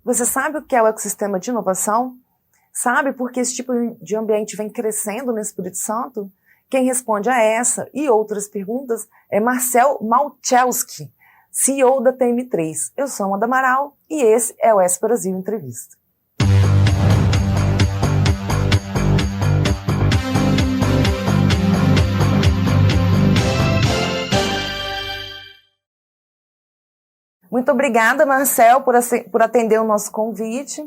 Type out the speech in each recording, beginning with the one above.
Você sabe o que é o ecossistema de inovação? Sabe por que esse tipo de ambiente vem crescendo no Espírito Santo? Quem responde a essa e outras perguntas é Marcel Malczewski, CEO da TM3. Eu sou Amanda Amaral e esse é o S Brasil Entrevista. Muito obrigada, Marcel, por atender o nosso convite.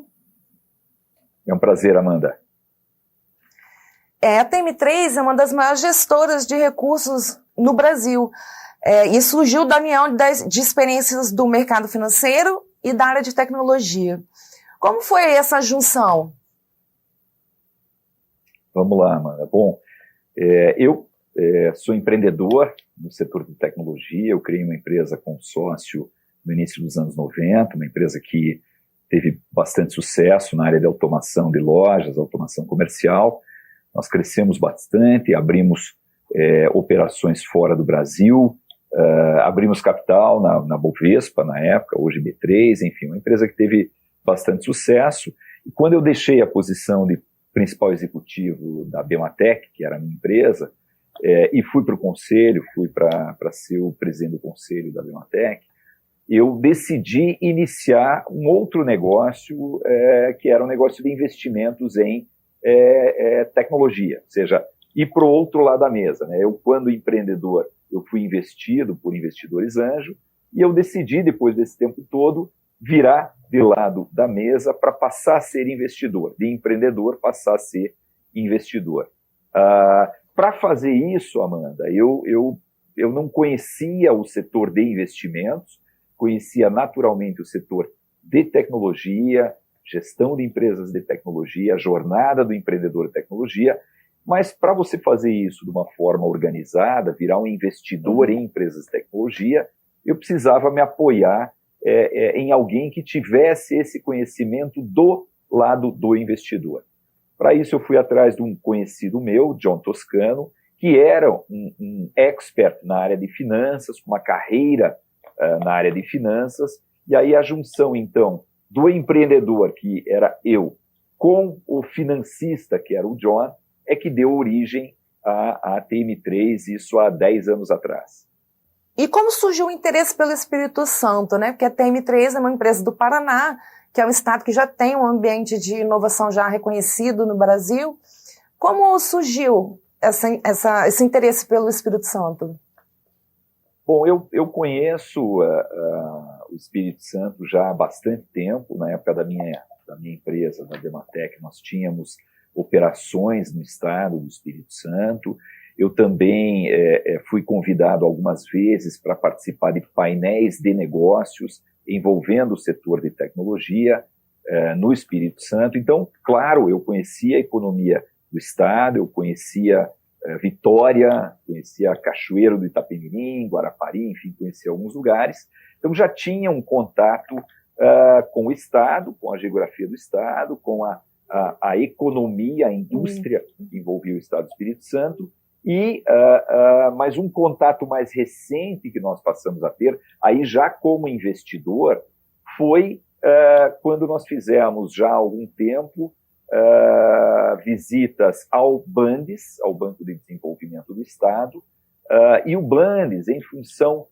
É um prazer, Amanda. A TM3 é uma das maiores gestoras de recursos no Brasil e surgiu da união de experiências do mercado financeiro e da área de tecnologia. Como foi essa junção? Vamos lá, Amanda. Bom, eu sou empreendedor no setor de tecnologia. Eu criei uma empresa com sócio no início dos anos 90, uma empresa que teve bastante sucesso na área de automação de lojas, automação comercial. Nós crescemos bastante, abrimos operações fora do Brasil, abrimos capital na Bovespa, na época, hoje B3, enfim, uma empresa que teve bastante sucesso. E quando eu deixei a posição de principal executivo da Bematec, que era a minha empresa, e fui para o conselho, fui para ser o presidente do conselho da Bematec, eu decidi iniciar um outro negócio, que era um negócio de investimentos em tecnologia, ou seja, ir para o outro lado da mesa, né? Eu, quando empreendedor, eu fui investido por investidores anjo, e eu decidi, depois desse tempo todo, virar de lado da mesa para passar a ser investidor, de empreendedor passar a ser investidor. Para fazer isso, Amanda, eu não conhecia o setor de investimentos, conhecia naturalmente o setor de tecnologia, gestão de empresas de tecnologia, jornada do empreendedor de tecnologia, mas para você fazer isso de uma forma organizada, virar um investidor em empresas de tecnologia, eu precisava me apoiar em alguém que tivesse esse conhecimento do lado do investidor. Para isso eu fui atrás de um conhecido meu, John Toscano, que era um expert na área de finanças, com uma carreira na área de finanças, e aí a junção, então, do empreendedor, que era eu, com o financista, que era o John, é que deu origem à TM3, isso há 10 anos atrás. E como surgiu o interesse pelo Espírito Santo, né? Porque a TM3 é uma empresa do Paraná, que é um estado que já tem um ambiente de inovação já reconhecido no Brasil. Como surgiu esse interesse pelo Espírito Santo? Bom, eu conheço o Espírito Santo já há bastante tempo. Na época da minha empresa, da Bematec, nós tínhamos operações no estado do Espírito Santo. Eu também fui convidado algumas vezes para participar de painéis de negócios envolvendo o setor de tecnologia no Espírito Santo. Então, claro, eu conhecia a economia do estado, eu conhecia Vitória, conhecia Cachoeiro do Itapemirim, Guarapari, enfim, conhecia alguns lugares. Então já tinha um contato com o Estado, com a geografia do Estado, com a economia, a indústria que envolvia o Estado do Espírito Santo, mas um contato mais recente que nós passamos a ter, aí já como investidor, foi quando nós fizemos já há algum tempo visitas ao BANDES, ao Banco de Desenvolvimento do Estado, e o BANDES, em função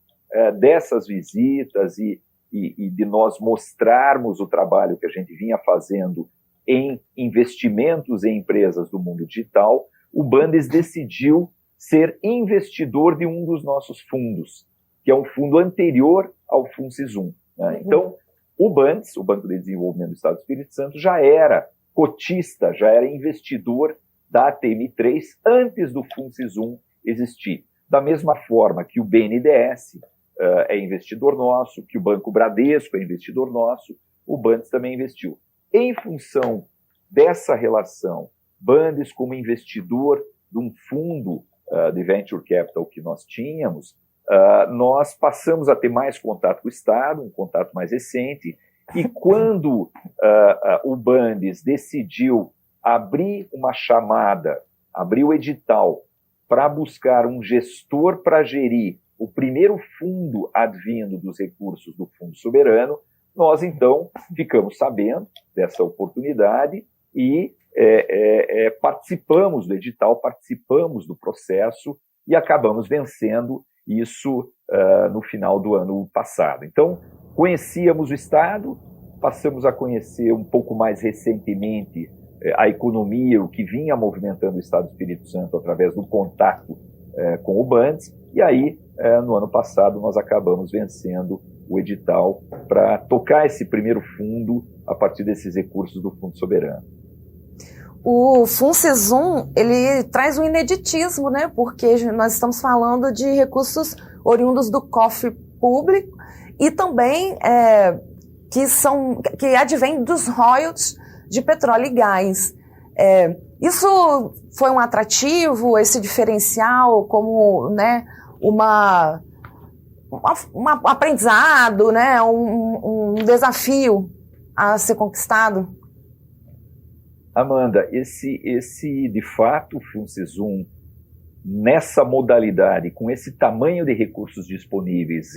dessas visitas e de nós mostrarmos o trabalho que a gente vinha fazendo em investimentos em empresas do mundo digital, o BANDES decidiu ser investidor de um dos nossos fundos, que é um fundo anterior ao FUNCIS 1. Né? Então, o BANDES, o Banco de Desenvolvimento do Estado do Espírito Santo, já era cotista, já era investidor da TM3 antes do FUNCIS 1 existir. Da mesma forma que o BNDES é investidor nosso, que o Banco Bradesco é investidor nosso, o BANDES também investiu. Em função dessa relação, BANDES como investidor de um fundo de Venture Capital que nós tínhamos, nós passamos a ter mais contato com o Estado, um contato mais recente, e quando o BANDES decidiu abrir uma chamada, abrir o edital para buscar um gestor para gerir o primeiro fundo advindo dos recursos do Fundo Soberano, nós, então, ficamos sabendo dessa oportunidade e participamos do edital, participamos do processo e acabamos vencendo isso no final do ano passado. Então, conhecíamos o Estado, passamos a conhecer um pouco mais recentemente a economia, o que vinha movimentando o Estado do Espírito Santo através do contato com o BANDES, e aí, no ano passado, nós acabamos vencendo o edital para tocar esse primeiro fundo a partir desses recursos do Fundo Soberano. O FUNSIS-1, ele traz um ineditismo, né? Porque nós estamos falando de recursos oriundos do cofre público e também que advém dos royalties de petróleo e gás. Isso foi um atrativo, esse diferencial, como, né, um aprendizado, né, um desafio a ser conquistado? Amanda, esse de fato, o FUNSIS-1, nessa modalidade, com esse tamanho de recursos disponíveis,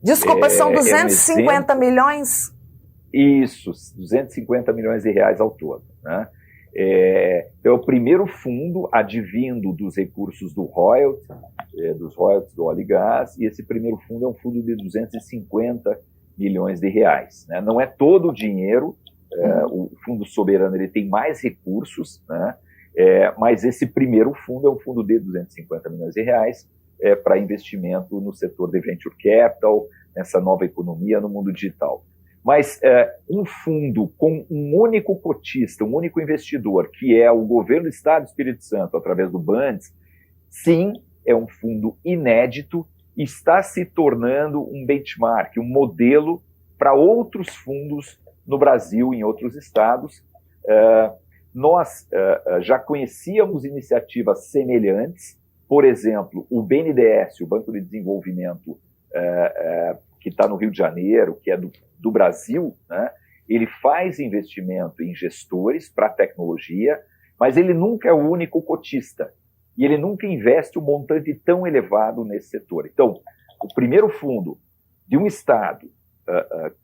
Desculpa, são 250 milhões? Isso, 250 milhões de reais ao todo, né? É o primeiro fundo advindo dos recursos do royalties, dos royalties do óleo e gás, e esse primeiro fundo é um fundo de 250 milhões de reais, né? Não é todo o dinheiro, o Fundo Soberano ele tem mais recursos, né? Mas esse primeiro fundo é um fundo de 250 milhões de reais para investimento no setor de Venture Capital, nessa nova economia no mundo digital. Mas um fundo com um único cotista, um único investidor, que é o governo do Estado do Espírito Santo, através do BANDES, sim, é um fundo inédito e está se tornando um benchmark, um modelo para outros fundos no Brasil, em outros estados. Nós já conhecíamos iniciativas semelhantes, por exemplo, o BNDES, o Banco de Desenvolvimento, que está no Rio de Janeiro, que é do Brasil, né? Ele faz investimento em gestores para tecnologia, mas ele nunca é o único cotista, e ele nunca investe um montante tão elevado nesse setor. Então, o primeiro fundo de um estado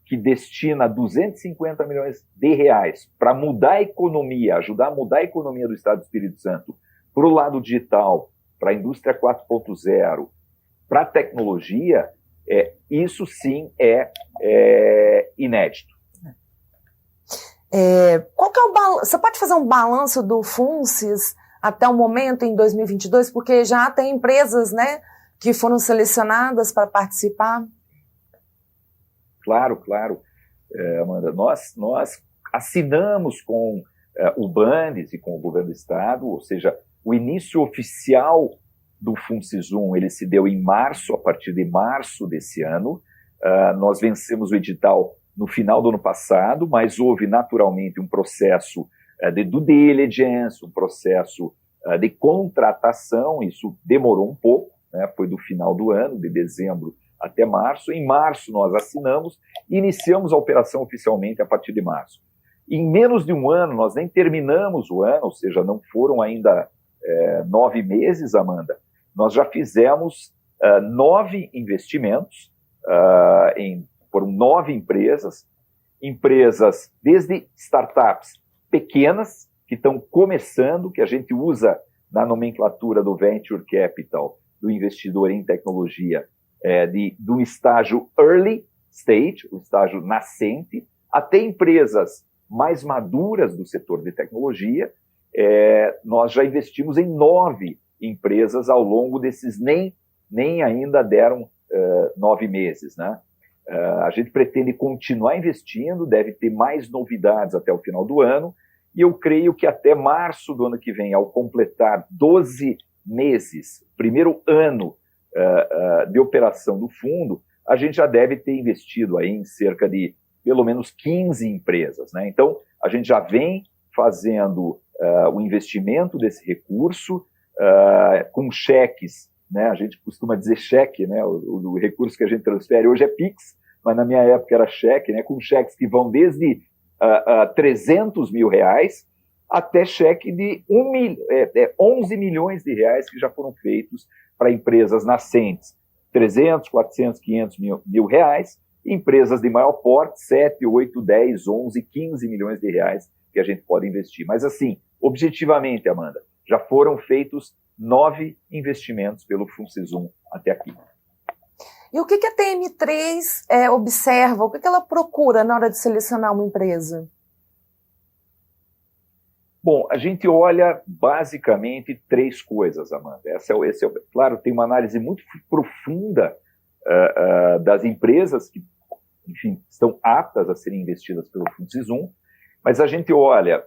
que destina 250 milhões de reais para mudar a economia, ajudar a mudar a economia do Estado do Espírito Santo para o lado digital, para a indústria 4.0, para a tecnologia, isso sim é inédito. Qual que é você pode fazer um balanço do FUNSIS até o momento, em 2022, porque já tem empresas, né, que foram selecionadas para participar? Claro, Amanda. Nós assinamos com o BANDES e com o governo do Estado, ou seja, o início oficial do FUNSIS-1 ele se deu em março, a partir de março desse ano. Nós vencemos o edital no final do ano passado, mas houve naturalmente um processo de due diligence, um processo de contratação, isso demorou um pouco, né? Foi do final do ano, de dezembro até março. Em março nós assinamos e iniciamos a operação oficialmente a partir de março. Em menos de um ano, nós nem terminamos o ano, ou seja, não foram ainda 9 meses, Amanda, nós já fizemos 9 investimentos, foram 9 empresas desde startups pequenas, que estão começando, que a gente usa na nomenclatura do Venture Capital, do investidor em tecnologia, do estágio early stage, o estágio nascente, até empresas mais maduras do setor de tecnologia. Nós já investimos em 9 empresas ao longo desses nem ainda deram 9 meses, né? A gente pretende continuar investindo, deve ter mais novidades até o final do ano, e eu creio que até março do ano que vem, ao completar 12 meses, primeiro ano de operação do fundo, a gente já deve ter investido aí em cerca de pelo menos 15 empresas, né? Então, a gente já vem fazendo o investimento desse recurso com cheques, né? A gente costuma dizer cheque, né? O recurso que a gente transfere hoje é Pix, mas na minha época era cheque, né? Com cheques que vão desde 300 mil reais até cheque de 11 milhões de reais que já foram feitos para empresas nascentes, 300, 400, 500 mil reais, empresas de maior porte, 7, 8, 10, 11, 15 milhões de reais que a gente pode investir. Mas assim, objetivamente, Amanda, já foram feitos 9 investimentos pelo FundSisum até aqui. E o que a TM3 observa, o que ela procura na hora de selecionar uma empresa? Bom, a gente olha basicamente 3 coisas, Amanda. Claro, tem uma análise muito profunda das empresas que, enfim, estão aptas a serem investidas pelo FundSisum, mas a gente olha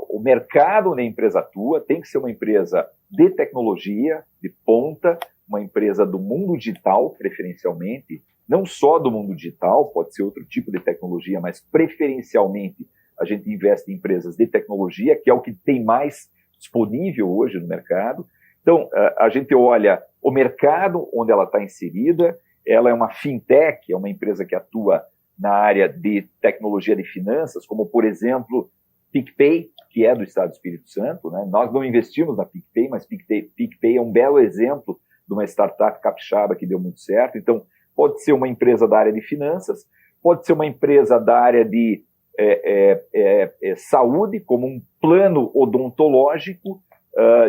o mercado onde a empresa atua, tem que ser uma empresa de tecnologia, de ponta, uma empresa do mundo digital, preferencialmente, não só do mundo digital, pode ser outro tipo de tecnologia, mas preferencialmente a gente investe em empresas de tecnologia, que é o que tem mais disponível hoje no mercado. Então, a gente olha o mercado onde ela está inserida, ela é uma fintech, é uma empresa que atua na área de tecnologia de finanças, como, por exemplo, PicPay, que é do Estado do Espírito Santo, né? Nós não investimos na PicPay, mas PicPay é um belo exemplo de uma startup capixaba que deu muito certo. Então, pode ser uma empresa da área de finanças, pode ser uma empresa da área de saúde, como um plano odontológico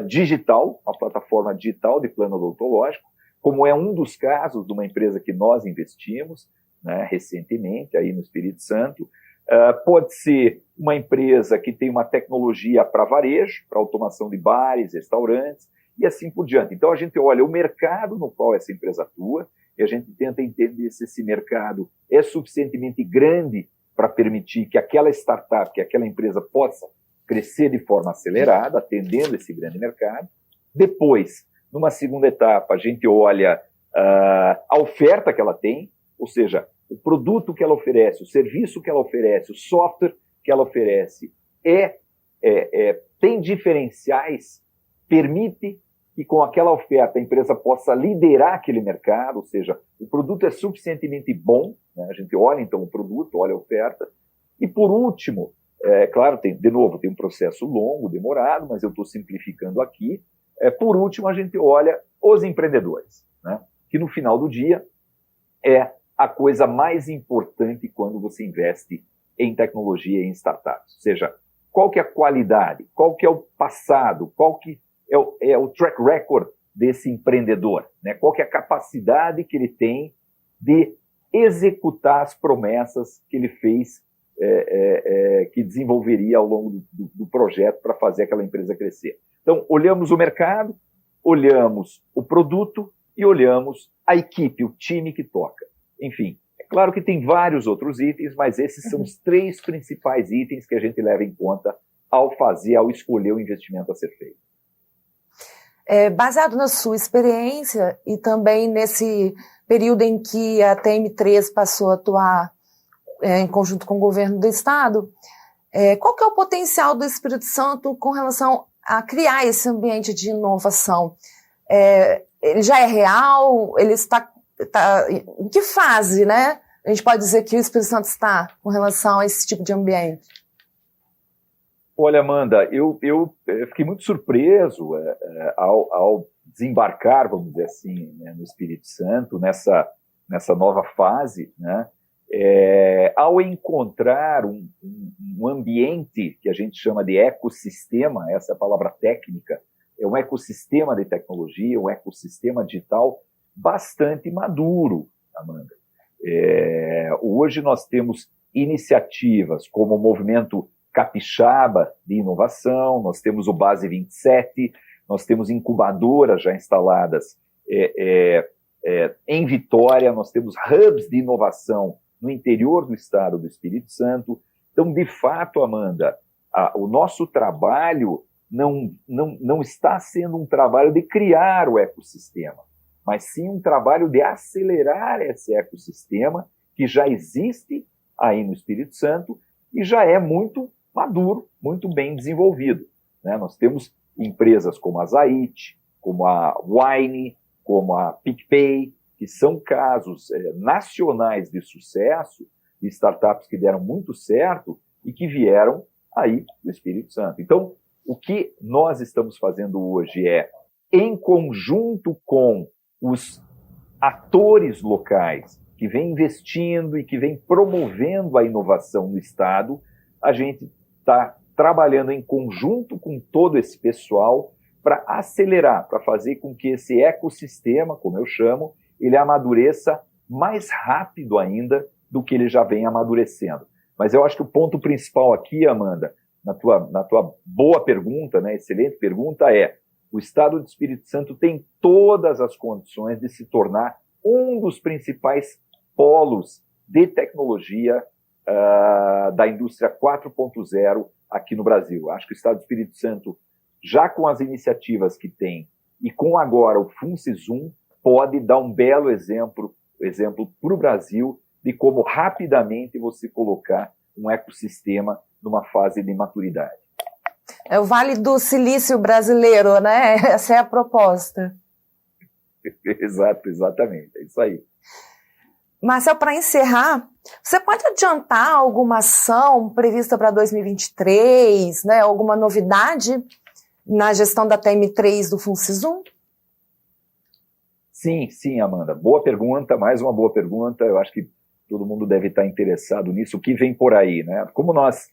digital, uma plataforma digital de plano odontológico, como é um dos casos de uma empresa que nós investimos, né, recentemente, aí no Espírito Santo. Pode ser uma empresa que tem uma tecnologia para varejo, para automação de bares, restaurantes, e assim por diante. Então, a gente olha o mercado no qual essa empresa atua, e a gente tenta entender se esse mercado é suficientemente grande para permitir que aquela startup, que aquela empresa possa crescer de forma acelerada, atendendo esse grande mercado. Depois, numa segunda etapa, a gente olha a oferta que ela tem, ou seja, o produto que ela oferece, o serviço que ela oferece, o software que ela oferece tem diferenciais, permite que com aquela oferta a empresa possa liderar aquele mercado, ou seja, o produto é suficientemente bom, né? A gente olha então o produto, olha a oferta, e por último, claro, de novo, tem um processo longo, demorado, mas eu estou simplificando aqui, por último a gente olha os empreendedores, né? Que no final do dia é a coisa mais importante quando você investe em tecnologia e em startups, ou seja, qual que é a qualidade, qual que é o passado, qual que é o track record desse empreendedor, né? Qual que é a capacidade que ele tem de executar as promessas que ele fez, que desenvolveria ao longo do projeto para fazer aquela empresa crescer. Então, olhamos o mercado, olhamos o produto e olhamos a equipe, o time que toca. Enfim, é claro que tem vários outros itens, mas esses são os 3 principais itens que a gente leva em conta ao escolher o investimento a ser feito. Baseado na sua experiência e também nesse período em que a TM3 passou a atuar em conjunto com o governo do Estado, qual que é o potencial do Espírito Santo com relação a criar esse ambiente de inovação? Ele já é real? Ele está em que fase, né? A gente pode dizer que o Espírito Santo está com relação a esse tipo de ambiente? Olha, Amanda, eu fiquei muito surpreso ao desembarcar, vamos dizer assim, né, no Espírito Santo, nessa nova fase, né, ao encontrar um ambiente que a gente chama de ecossistema, essa é a palavra técnica, é um ecossistema de tecnologia, um ecossistema digital bastante maduro, Amanda. Hoje nós temos iniciativas como o movimento capixaba de inovação, nós temos o Base 27, nós temos incubadoras já instaladas em Vitória, nós temos hubs de inovação no interior do estado do Espírito Santo. Então, de fato, Amanda, o nosso trabalho não está sendo um trabalho de criar o ecossistema, mas sim um trabalho de acelerar esse ecossistema que já existe aí no Espírito Santo e já é muito maduro, muito bem desenvolvido, né? Nós temos empresas como a Zait, como a Wine, como a PicPay, que são casos nacionais de sucesso, de startups que deram muito certo e que vieram aí do Espírito Santo. Então, o que nós estamos fazendo hoje em conjunto com os atores locais que vem investindo e que vem promovendo a inovação no Estado, a gente está trabalhando em conjunto com todo esse pessoal para acelerar, para fazer com que esse ecossistema, como eu chamo, ele amadureça mais rápido ainda do que ele já vem amadurecendo. Mas eu acho que o ponto principal aqui, Amanda, na tua boa pergunta, né, excelente pergunta, é: o Estado do Espírito Santo tem todas as condições de se tornar um dos principais polos de tecnologia da indústria 4.0 aqui no Brasil. Acho que o Estado do Espírito Santo, já com as iniciativas que tem e com agora o FUNCISUM, pode dar um belo exemplo para o Brasil de como rapidamente você colocar um ecossistema numa fase de maturidade. É o Vale do Silício brasileiro, né? Essa é a proposta. Exatamente, é isso aí. Marcel, para encerrar, você pode adiantar alguma ação prevista para 2023, né? Alguma novidade na gestão da TM3 do FUNCISUM? Sim, Amanda. Boa pergunta, mais uma boa pergunta. Eu acho que todo mundo deve estar interessado nisso. O que vem por aí, né? Como nós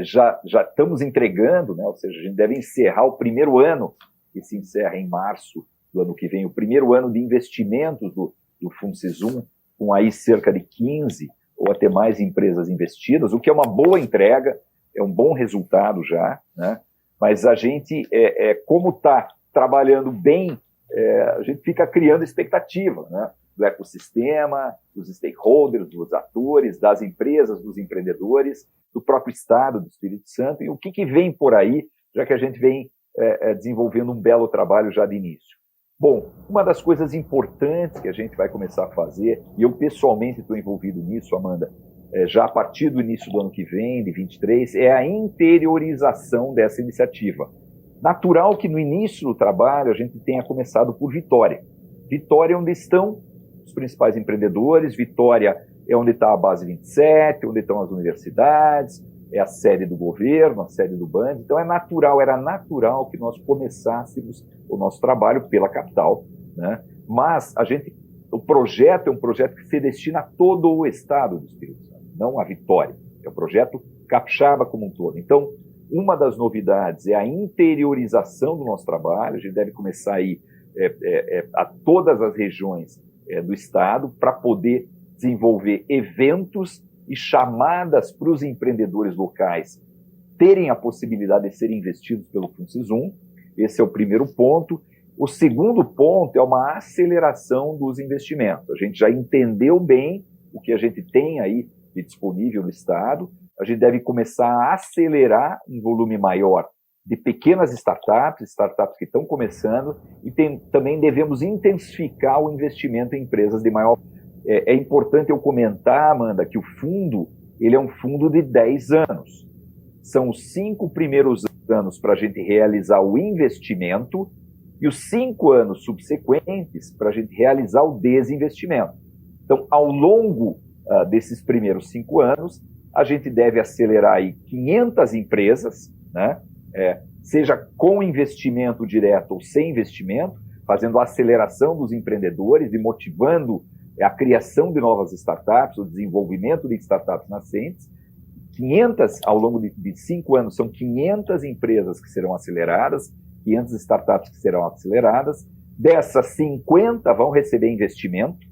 já estamos entregando, né? Ou seja, a gente deve encerrar o primeiro ano, que se encerra em março do ano que vem, o primeiro ano de investimentos do FUNCISUM, com aí cerca de 15 ou até mais empresas investidas, o que é uma boa entrega, é um bom resultado já, né? Mas a gente, como está trabalhando bem, a gente fica criando expectativa, né? Do ecossistema, dos stakeholders, dos atores, das empresas, dos empreendedores, do próprio Estado do Espírito Santo, e o que vem por aí, já que a gente vem desenvolvendo um belo trabalho já de início. Bom, uma das coisas importantes que a gente vai começar a fazer, e eu pessoalmente estou envolvido nisso, Amanda, já a partir do início do ano que vem, de 23, é a interiorização dessa iniciativa. Natural que no início do trabalho a gente tenha começado por Vitória. Vitória é onde estão os principais empreendedores, Vitória é onde está a Base 27, onde estão as universidades, é a sede do governo, a sede do BAND. Então era natural que nós começássemos o nosso trabalho pela capital, né? Mas o projeto é um projeto que se destina a todo o estado do Espírito Santo, não a Vitória. É um projeto capixaba como um todo. Então, uma das novidades é a interiorização do nosso trabalho. A gente deve começar a ir a todas as regiões do estado para poder desenvolver eventos e chamadas para os empreendedores locais terem a possibilidade de serem investidos pelo FUNCISUM. Esse é o primeiro ponto. O segundo ponto é uma aceleração dos investimentos. A gente já entendeu bem o que a gente tem aí de disponível no Estado. A gente deve começar a acelerar um volume maior de pequenas startups que estão começando, e também devemos intensificar o investimento em empresas de maior. É importante eu comentar, Amanda, que o fundo ele é um fundo de 10 anos. São os 5 primeiros anos para a gente realizar o investimento e os 5 anos subsequentes para a gente realizar o desinvestimento. Então, ao longo desses primeiros 5 anos, a gente deve acelerar aí 500 empresas, né? Seja com investimento direto ou sem investimento, fazendo a aceleração dos empreendedores e motivando a criação de novas startups, o desenvolvimento de startups nascentes. 500, ao longo de 5 anos, são 500 empresas que serão aceleradas, 500 startups que serão aceleradas. Dessas, 50 vão receber investimento,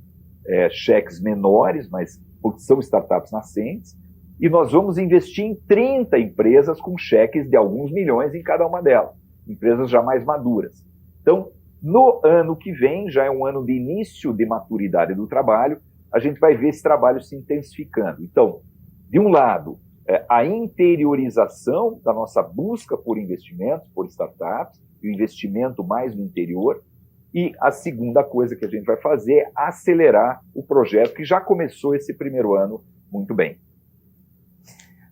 cheques menores, mas são startups nascentes. E nós vamos investir em 30 empresas com cheques de alguns milhões em cada uma delas, empresas já mais maduras. Então, no ano que vem, já é um ano de início de maturidade do trabalho, a gente vai ver esse trabalho se intensificando. Então, de um lado, a interiorização da nossa busca por investimentos, por startups, e o investimento mais no interior. E a segunda coisa que a gente vai fazer é acelerar o projeto, que já começou esse primeiro ano muito bem.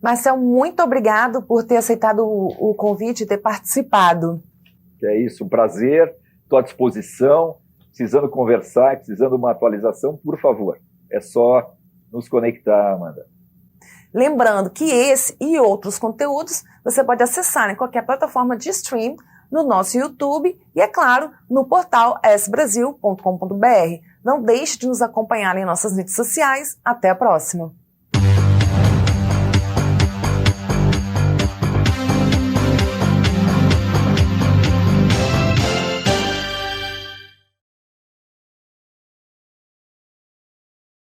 Marcel, muito obrigado por ter aceitado o convite e ter participado. É isso, um prazer. Estou à disposição, precisando conversar, precisando de uma atualização, por favor. É só nos conectar, Amanda. Lembrando que esse e outros conteúdos você pode acessar em qualquer plataforma de stream no nosso YouTube e, é claro, no portal sbrasil.com.br. Não deixe de nos acompanhar em nossas redes sociais. Até a próxima!